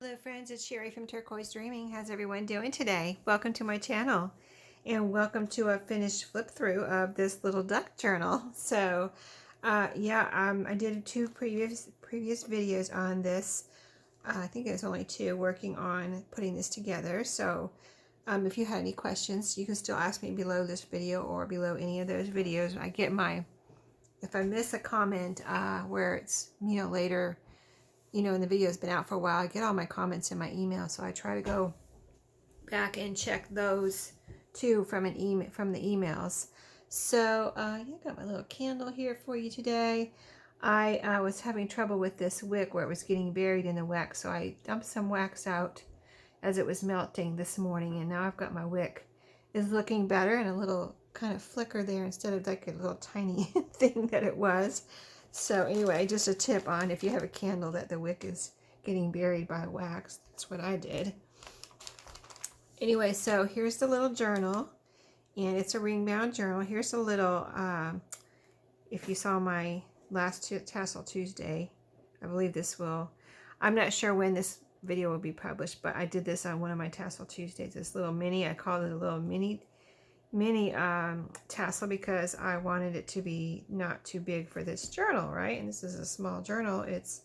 Hello friends, it's Sherry from Turquoise Dreaming. How's everyone doing today? Welcome to my channel and welcome to a finished flip through of this little duck journal. So I did two previous videos on this. I think it was only two, working on putting this together. So if you had any questions, you can still ask me below this video or below any of those videos. If I miss a comment where it's later, and the video's been out for a while, I get all my comments in my email, so I try to go back and check those too from the emails. So I got my little candle here for you today. I was having trouble with this wick where it was getting buried in the wax, so I dumped some wax out as it was melting this morning, and now I've got my wick is looking better and a little kind of flicker there instead of like a little tiny thing that it was. So anyway, just a tip on if you have a candle that the wick is getting buried by wax. That's what I did. Anyway, so here's the little journal, and it's a ring bound journal. Here's a little, if you saw my last Tassel Tuesday, I believe I'm not sure when this video will be published, but I did this on one of my Tassel Tuesdays, this little mini, I called it a little mini tassel because I wanted it to be not too big for this journal, right? And this is a small journal. It's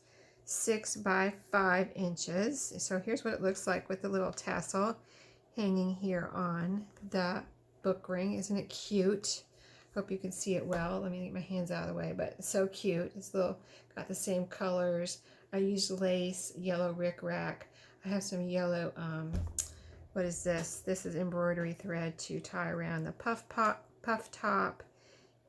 6 by 5 inches. So here's what it looks like with the little tassel hanging here on the book ring. Isn't it cute? Hope you can see it well. Let me get my hands out of the way, but it's so cute. It's got the same colors. I used lace, yellow rickrack. I have some yellow what is this? This is embroidery thread to tie around the puff top.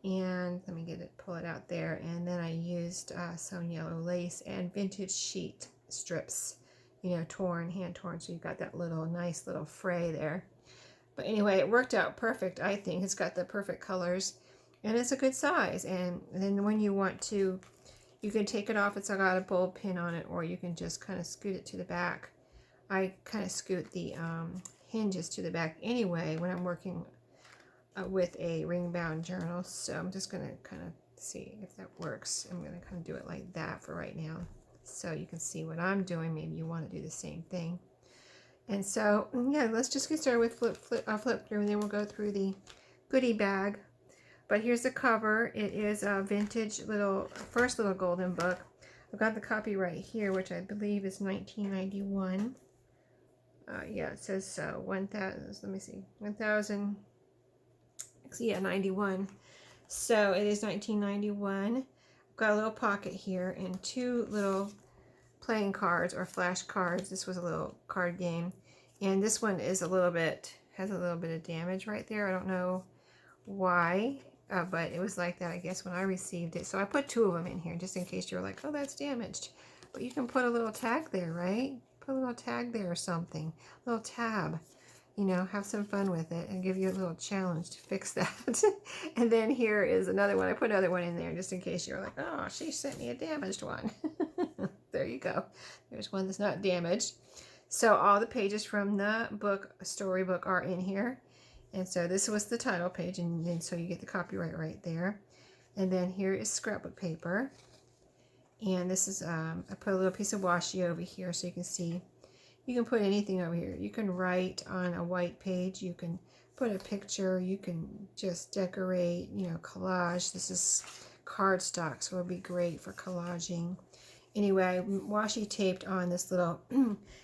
And let me pull it out there. And then I used some yellow lace and vintage sheet strips, hand torn. So you've got that nice little fray there. But anyway, it worked out perfect, I think. It's got the perfect colors and it's a good size. And then when you want to, you can take it off. It's got a bulb pin on it, or you can just kind of scoot it to the back. I kind of scoot the hinges to the back anyway when I'm working with a ring bound journal. So I'm just going to kind of see if that works. I'm going to kind of do it like that for right now so you can see what I'm doing. Maybe you want to do the same thing. And so yeah, let's just get started with flip through, and then we'll go through the goodie bag. But here's the cover. It is a vintage first little golden book. I've got the copyright here, which I believe is 1991. Yeah, it says 1,000, let me see, 1,000, yeah, 91. So it is 1991. I've got a little pocket here and two little playing cards or flash cards. This was a little card game. And this one is has a little bit of damage right there. I don't know why, but it was like that, I guess, when I received it. So I put two of them in here just in case you're like, oh, that's damaged. But you can put a little tag there, right? Put a little tag there or something, a little tab, have some fun with it and give you a little challenge to fix that. And then here is another one. I put another one in there just in case you're like, oh, she sent me a damaged one. There you go. There's one that's not damaged. So all the pages from the storybook are in here. And so this was the title page, and then so you get the copyright right there. And then here is scrapbook paper. And this is, I put a little piece of washi over here so you can see. You can put anything over here. You can write on a white page. You can put a picture. You can just decorate, collage. This is cardstock, so it'll be great for collaging. Anyway, I washi taped on this little,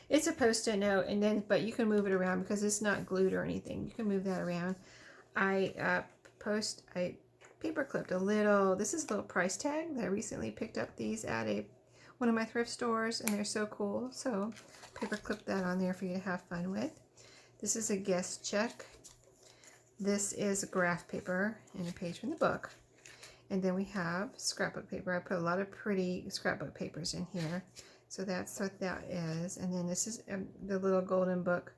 it's a Post-it note, but you can move it around because it's not glued or anything. You can move that around. I paper clipped this is a little price tag that I recently picked up these at one of my thrift stores, and they're so cool. So paper clip that on there for you to have fun with. This is a guest check. This is graph paper and a page from the book. And then we have scrapbook paper. I put a lot of pretty scrapbook papers in here. So that's what that is. And then this is the little golden book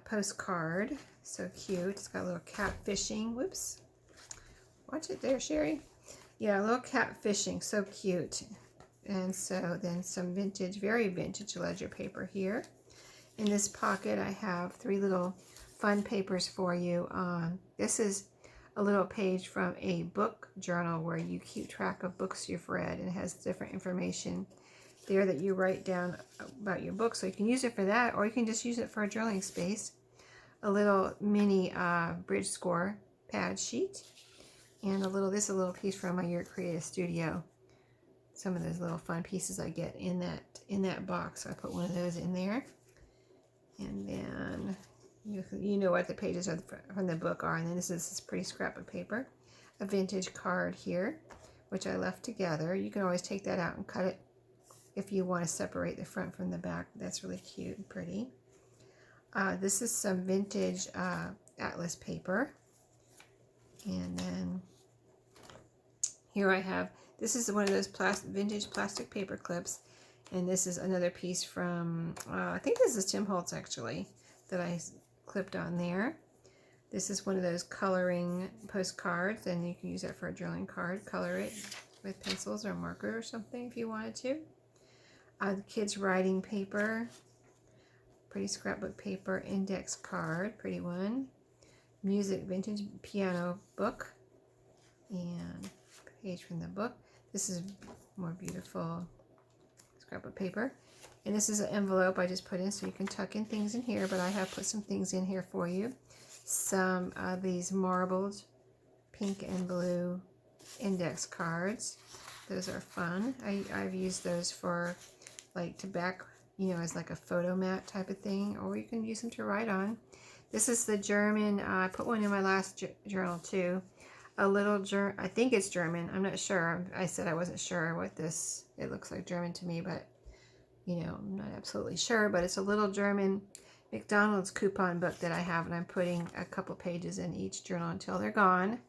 postcard. So cute. It's got a little cat fishing. Whoops. Watch it there, Sherry. Yeah, a little cat fishing. So cute. And so then some very vintage ledger paper here. In this pocket, I have three little fun papers for you. This is a little page from a book journal where you keep track of books you've read, and it has different information there that you write down about your book. So you can use it for that, or you can just use it for a journaling space. A little mini bridge score pad sheet, and this is a little piece from my Your Creative Studio. Some of those little fun pieces I get in that box. So I put one of those in there, and then you know what the pages from the book are. And then this is this pretty scrap of paper, a vintage card here, which I left together. You can always take that out and cut it if you want to separate the front from the back. That's really cute and pretty. This is some vintage atlas paper. And then here I have, this is one of those vintage plastic paper clips. And this is another piece from, I think this is Tim Holtz actually, that I clipped on there. This is one of those coloring postcards, and you can use that for a journaling card. Color it with pencils or marker or something if you wanted to. The kids' writing paper, pretty scrapbook paper, index card, pretty one. Music vintage piano book, and page from the book. This is more beautiful scrapbook paper. And this is an envelope I just put in, so you can tuck in things in here, but I have put some things in here for you. Some of these marbled pink and blue index cards. Those are fun. I've used those for like to back, as like a photo mat type of thing, or you can use them to write on. This is the German, I put one in my last journal too. A little I think it's German, I'm not sure. I said I wasn't sure what this, it looks like German to me, but I'm not absolutely sure. But it's a little German McDonald's coupon book that I have, and I'm putting a couple pages in each journal until they're gone.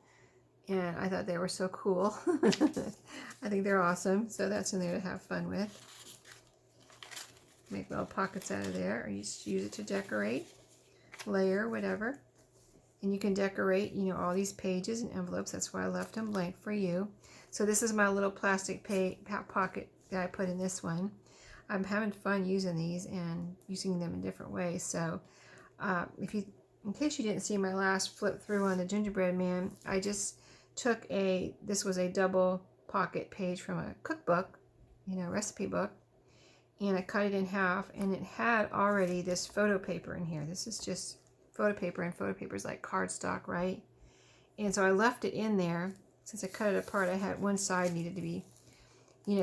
And I thought they were so cool. I think they're awesome. So that's in there to have fun with. Make little pockets out of there, or you just use it to decorate, layer, whatever. And you can decorate, all these pages and envelopes. That's why I left them blank for you. So this is my little plastic pocket that I put in this one. I'm having fun using these and using them in different ways. So in case you didn't see my last flip through on the gingerbread man, I just took this was a double pocket page from a cookbook, recipe book, and I cut it in half, and it had already this photo paper in here. This is just photo paper, and photo paper is like cardstock, right? And so I left it in there. Since I cut it apart, I had one side needed to be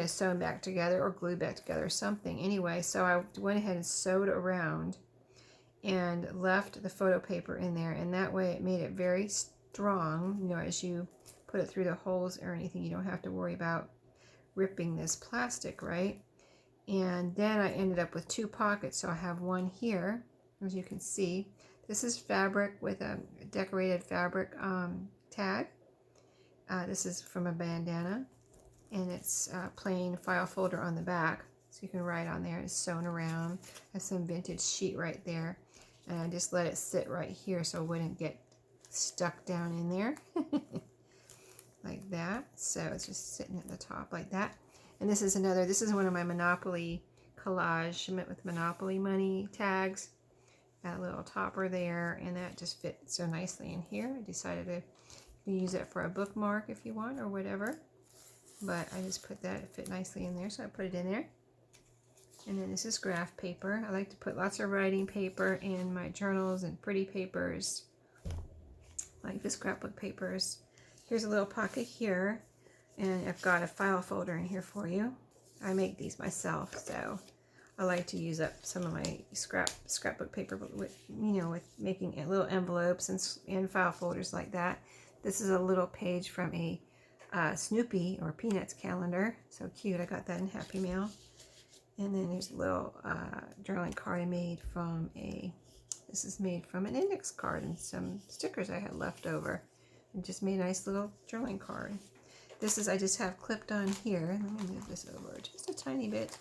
sewn back together or glued back together or something. Anyway, so I went ahead and sewed around and left the photo paper in there, and that way it made it very strong. As you put it through the holes or anything, you don't have to worry about ripping this plastic, right? And then I ended up with two pockets. So I have one here, as you can see. This is fabric with a decorated fabric tag. This is from a bandana, and it's a plain file folder on the back, so you can write on there. It's sewn around. Has some vintage sheet right there, and I just let it sit right here so it wouldn't get stuck down in there like that. So it's just sitting at the top like that. And this is one of my Monopoly collage with Monopoly money tags. Got a little topper there, and that just fit so nicely in here. I decided to use it for a bookmark if you want or whatever. But I just put that, it fit nicely in there, so I put it in there. And then this is graph paper. I like to put lots of writing paper in my journals and pretty papers, like the scrapbook papers. Here's a little pocket here, and I've got a file folder in here for you. I make these myself, so I like to use up some of my scrapbook paper with making little envelopes and file folders like that. This is a little page from a Snoopy or Peanuts calendar. So cute. I got that in Happy Mail. And then there's a little journaling card I made from this is made from an index card and some stickers I had left over. And just made a nice little journaling card. I just have clipped on here. Let me move this over just a tiny bit.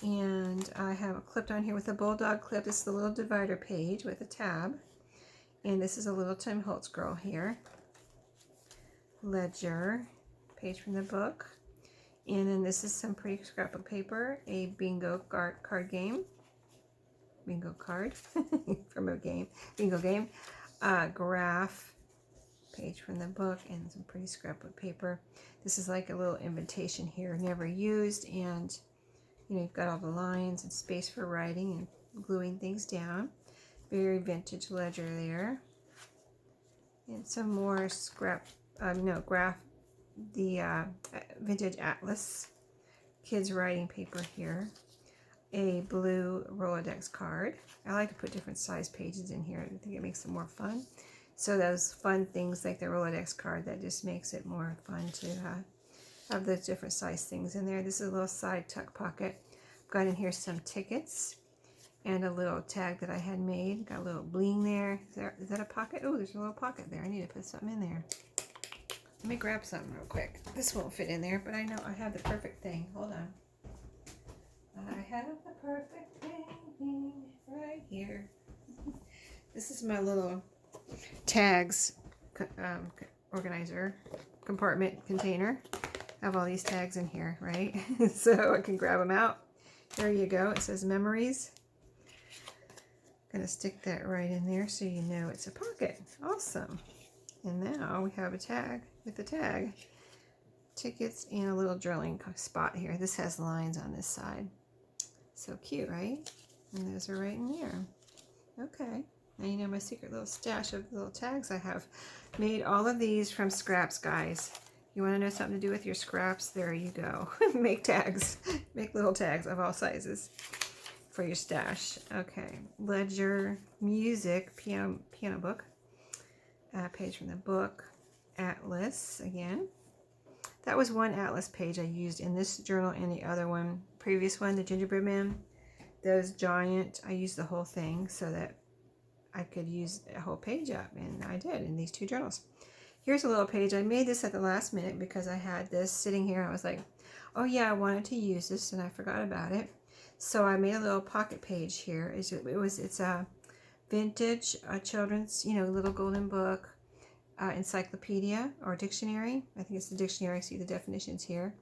And I have it clipped on here with a bulldog clip. This is the little divider page with a tab. And this is a little Tim Holtz girl here. Ledger, page from the book. And then this is some pretty scrapbook paper, a bingo card game. Bingo card from a game. Bingo game. Graph, page from the book, and some pretty scrapbook paper. This is like a little invitation here, never used, and You know, you've got all the lines and space for writing and gluing things down. Very vintage ledger there. And some more vintage atlas kids writing paper here. A blue Rolodex card. I like to put different size pages in here. I think it makes it more fun. So those fun things like the Rolodex card, that just makes it more fun to have those different size things in there. This is a little side tuck pocket. I've got in here some tickets and a little tag that I had made. Got a little bling there. Is that a pocket? Oh, there's a little pocket there. I need to put something in there. Let me grab something real quick. This won't fit in there, but I know I have the perfect thing. Hold on. I have the perfect thing right here. This is my little tags organizer compartment container. I have all these tags in here, right? So I can grab them out. There you go. It says memories. Gonna stick that right in there so you know it's a pocket. Awesome. And now we have a tag with the tag. Tickets and a little drilling spot here. This has lines on this side. So cute, right? And those are right in there. Okay. Now you know my secret little stash of little tags I have. Made all of these from scraps, guys. You want to know something to do with your scraps? There you go. Make tags. Make little tags of all sizes for your stash. Okay. Ledger, music, piano book. Page from the book. Atlas again. That was one atlas page I used in this journal and the other one. Previous one, the gingerbread man. Those giant, I used the whole thing so that I could use a whole page up, and I did in these two journals. Here's a little page. I made this at the last minute because I had this sitting here. I was like, oh yeah, I wanted to use this and I forgot about it. So I made a little pocket page here. It's a vintage children's, little golden book encyclopedia or dictionary. I think it's the dictionary. See the definitions here.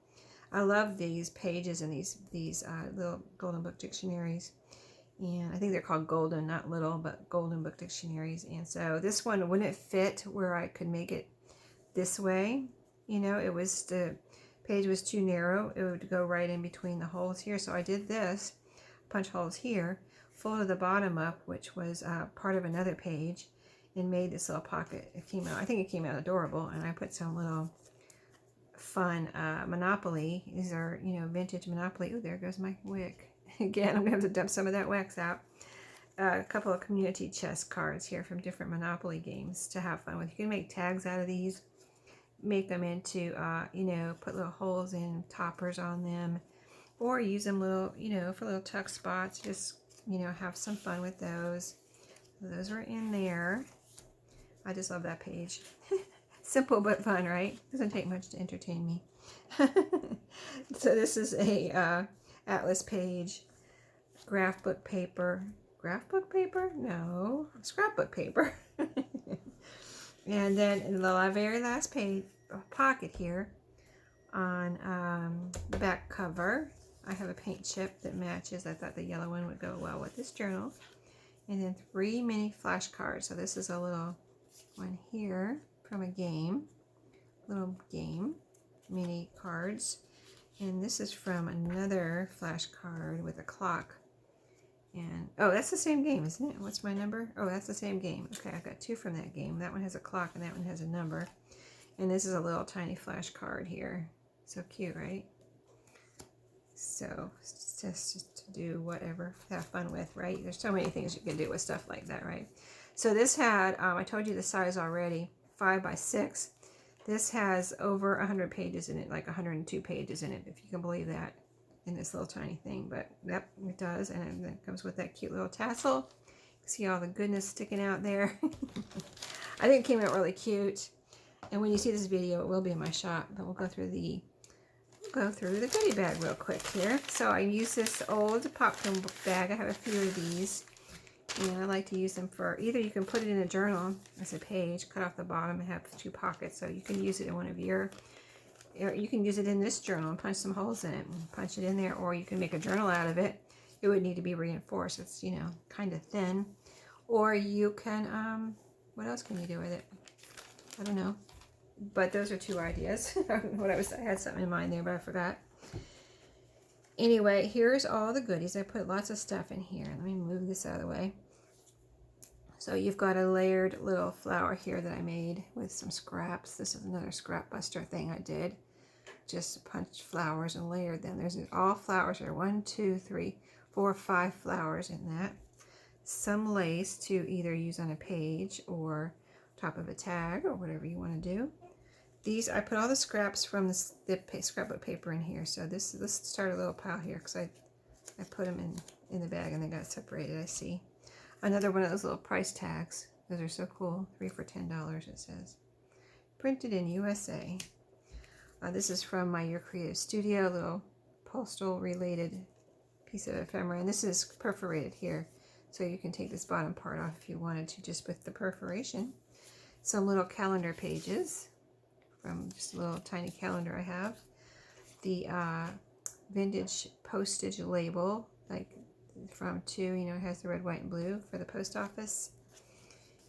I love these pages and these little golden book dictionaries. And I think they're called golden, not little, but golden book dictionaries. And so this one wouldn't fit where I could make it this way. The page was too narrow. It would go right in between the holes here. So I did this, punch holes here, folded the bottom up, which was part of another page, and made this little pocket. I think it came out adorable. And I put some little fun Monopoly. These are, vintage Monopoly. Oh, there goes my wick. Again, I'm going to have to dump some of that wax out. A couple of community chess cards here from different Monopoly games to have fun with. You can make tags out of these, make them into, put little holes in toppers on them, or use them for little tuck spots. Just, have some fun with those. Those are in there. I just love that page. Simple but fun, right? Doesn't take much to entertain me. So this is a atlas page, graph book paper. Graph book paper? No, scrapbook paper. And then in the very last page, pocket here, on the back cover, I have a paint chip that matches. I thought the yellow one would go well with this journal. And then 3 mini flashcards. So this is a little one here from a game, little game, mini cards. And this is from another flashcard with a clock. And, oh, that's the same game, isn't it? What's my number? Oh, that's the same game. Okay, I got 2 from that game. That one has a clock and that one has a number. And this is a little tiny flashcard here. So cute, right? So, it's just to do whatever, have fun with, right? There's so many things you can do with stuff like that, right? So this had, I told you the size already, 5 by 6. This has over 100 pages in it, like 102 pages in it, if you can believe that, in this little tiny thing. But yep, it does, and it comes with that cute little tassel. See all the goodness sticking out there. I think it came out really cute. And when you see this video, it will be in my shop, but we'll go through the goodie bag real quick here. So I use this old popcorn bag. I have a few of these. And I like to use them for, either you can put it in a journal as a page, cut off the bottom and have 2 pockets. So you can use it in one of your, or you can use it in this journal and punch some holes in it and punch it in there, or you can make a journal out of it. It would need to be reinforced. It's, kind of thin. Or you can, what else can you do with it? I don't know. But those are 2 ideas. I had something in mind there, but I forgot. Anyway, here's all the goodies. I put lots of stuff in here. Let me move this out of the way. So you've got a layered little flower here that I made with some scraps. This is another scrap buster thing I did. Just punched flowers and layered them. There's all flowers here. 1, 2, 3, 4, 5 flowers in that. Some lace to either use on a page or top of a tag or whatever you want to do. These, I put all the scraps from the scrapbook paper in here. So let's start a little pile here because I put them in the bag and they got separated, I see. Another one of those little price tags. Those are so cool. 3 for $10 it says. Printed in USA. This is from my Your Creative Studio, a little postal related piece of ephemera. And this is perforated here. So you can take this bottom part off if you wanted to, just with the perforation. Some little calendar pages from just a little tiny calendar I have. The vintage postage label, like from two, you know, it has the red, white, and blue for the post office.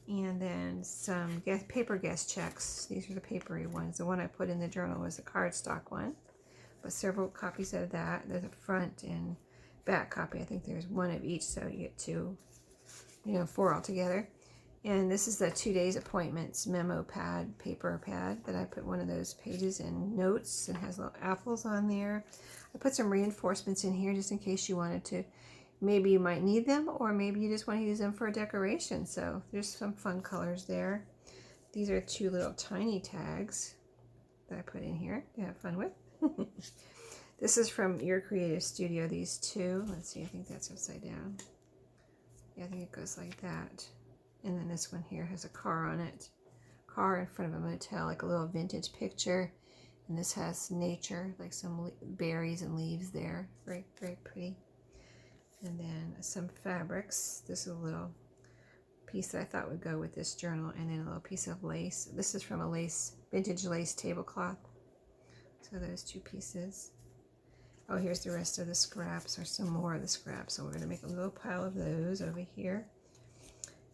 And then some paper guest checks. These are the papery ones. The one I put in the journal was the cardstock one, but several copies of that. There's a front and back copy. I think there's one of each, so you get 2, you know, 4 altogether. And this is the 2 days appointments memo pad, paper pad, that I put one of those pages in notes and has little apples on there. I put some reinforcements in here just in case you wanted to. Maybe you might need them, or maybe you just want to use them for a decoration. So there's some fun colors there. These are 2 little tiny tags that I put in here to have fun with. This is from Your Creative Studio, these 2. Let's see, I think that's upside down. Yeah, I think it goes like that. And then this one here has a car on it. Car in front of a motel, like a little vintage picture. And this has nature, like some berries and leaves there. Very, very pretty. And then some fabrics. This is a little piece that I thought would go with this journal. And then a little piece of lace. This is from a vintage lace tablecloth. So those 2 pieces. Oh, here's the rest of the scraps, or some more of the scraps. So we're going to make a little pile of those over here.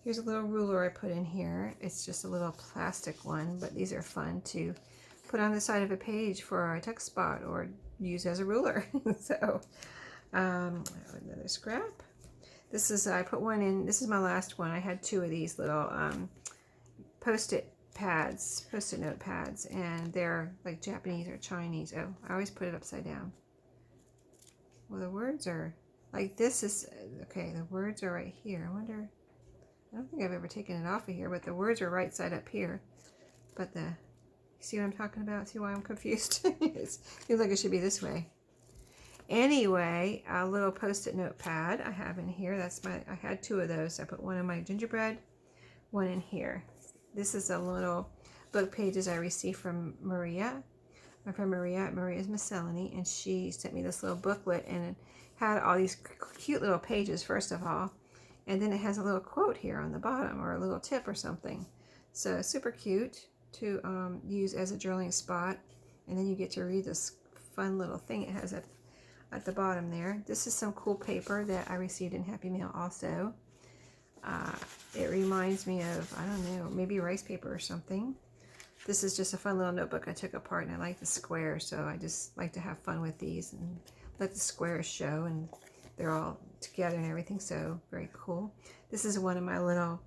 Here's a little ruler I put in here. It's just a little plastic one, but these are fun to put on the side of a page for a text spot or use as a ruler. So, another scrap. This is, I put one in, this is my last one. I had 2 of these little post-it pads, post-it note pads, and they're like Japanese or Chinese. Oh, I always put it upside down. Well, the words are, like this is, okay, the words are right here. I wonder, I don't think I've ever taken it off of here, but the words are right side up here. But you see what I'm talking about? See why I'm confused? It feels like it should be this way. Anyway, a little post-it note pad I have in here. I had 2 of those. I put one in my gingerbread, one in here. This is a little book pages I received from Maria. My friend Maria at Maria's Miscellany, and she sent me this little booklet, and it had all these cute little pages, first of all. And then it has a little quote here on the bottom, or a little tip or something. So super cute to use as a journaling spot. And then you get to read this fun little thing it has at the bottom there. This is some cool paper that I received in Happy Mail also. It reminds me of, I don't know, maybe rice paper or something. This is just a fun little notebook I took apart, and I like the squares, so I just like to have fun with these and let the squares show, and they're all together and everything, so very cool. This is one of my little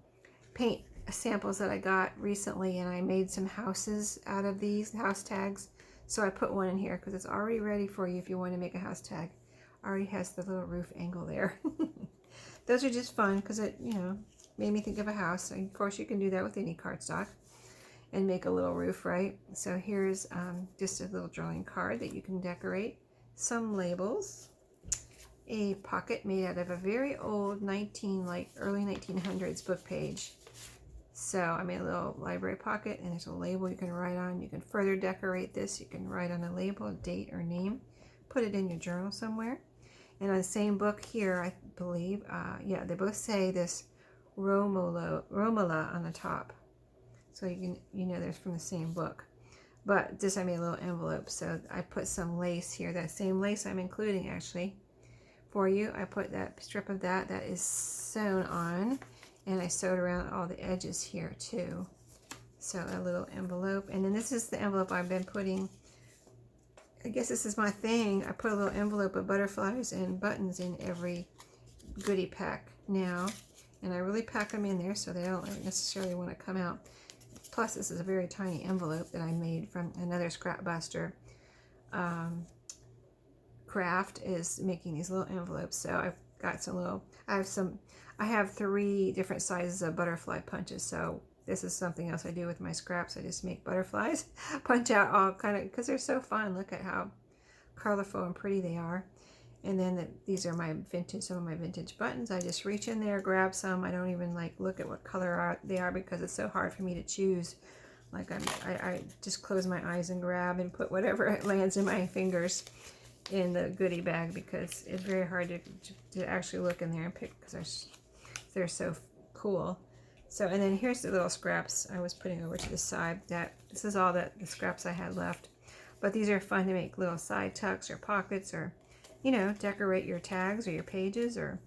paint samples that I got recently, and I made some houses out of these house tags. So I put one in here because it's already ready for you if you want to make a house tag. Already has the little roof angle there. Those are just fun because it, you know, made me think of a house. And of course, you can do that with any cardstock and make a little roof, right? So here's just a little drawing card that you can decorate. Some labels. A pocket made out of a very old early 1900s book page. So I made a little library pocket, and there's a label you can write on. You can further decorate this. You can write on a label, a date or name, put it in your journal somewhere. And on the same book here, I believe, yeah, they both say this Romola on the top. So you know they're from the same book. But this, I made a little envelope, so I put some lace here. That same lace I'm including actually for you. I put that strip of that is sewn on, and I sewed around all the edges here too. So a little envelope, and then this is the envelope I've been putting I guess this is my thing. I put a little envelope of butterflies and buttons in every goodie pack now. And I really pack them in there so they don't necessarily want to come out. Plus, this is a very tiny envelope that I made from another Scrap Buster craft, is making these little envelopes. So I've got some little, I have 3 different sizes of butterfly punches. So this is something else I do with my scraps. I just make butterflies, punch out all kind of, because they're so fun. Look at how colorful and pretty they are. And then these are my vintage, some of my vintage buttons. I just reach in there, grab some. I don't even like look at what color they are because it's so hard for me to choose. Like I just close my eyes and grab and put whatever lands in my fingers in the goodie bag, because it's very hard to actually look in there and pick, because they're so cool. So, and then here's the little scraps I was putting over to the side. This is all the scraps I had left. But these are fun to make little side tucks or pockets, or, you know, decorate your tags or your pages, or,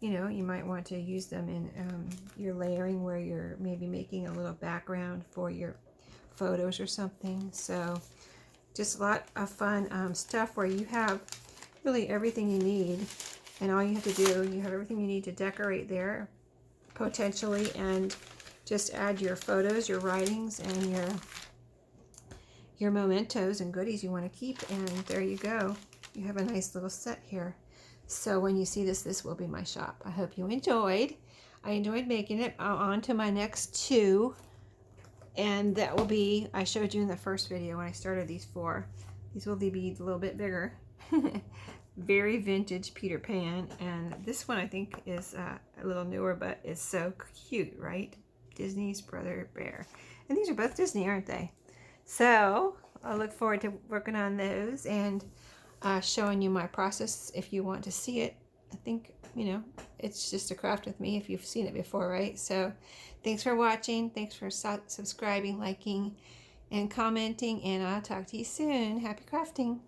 you know, you might want to use them in your layering where you're maybe making a little background for your photos or something. So just a lot of fun stuff where you have really everything you need, and all you have to do, you have everything you need to decorate there potentially, and just add your photos, your writings, and your mementos and goodies you want to keep, and there you go. You have a nice little set here. So when you see this, this will be my shop. I hope you enjoyed. I enjoyed making it. On to my next 2. And that will be, I showed you in the first video when I started these 4. These will be a little bit bigger. Very vintage Peter Pan. And this one I think is a little newer, but is so cute, right? Disney's Brother Bear. And these are both Disney, aren't they? So I look forward to working on those and showing you my process if you want to see it. I think, you know, it's just a craft with me if you've seen it before, right? So thanks for watching. Thanks for subscribing, liking, and commenting. And I'll talk to you soon. Happy crafting.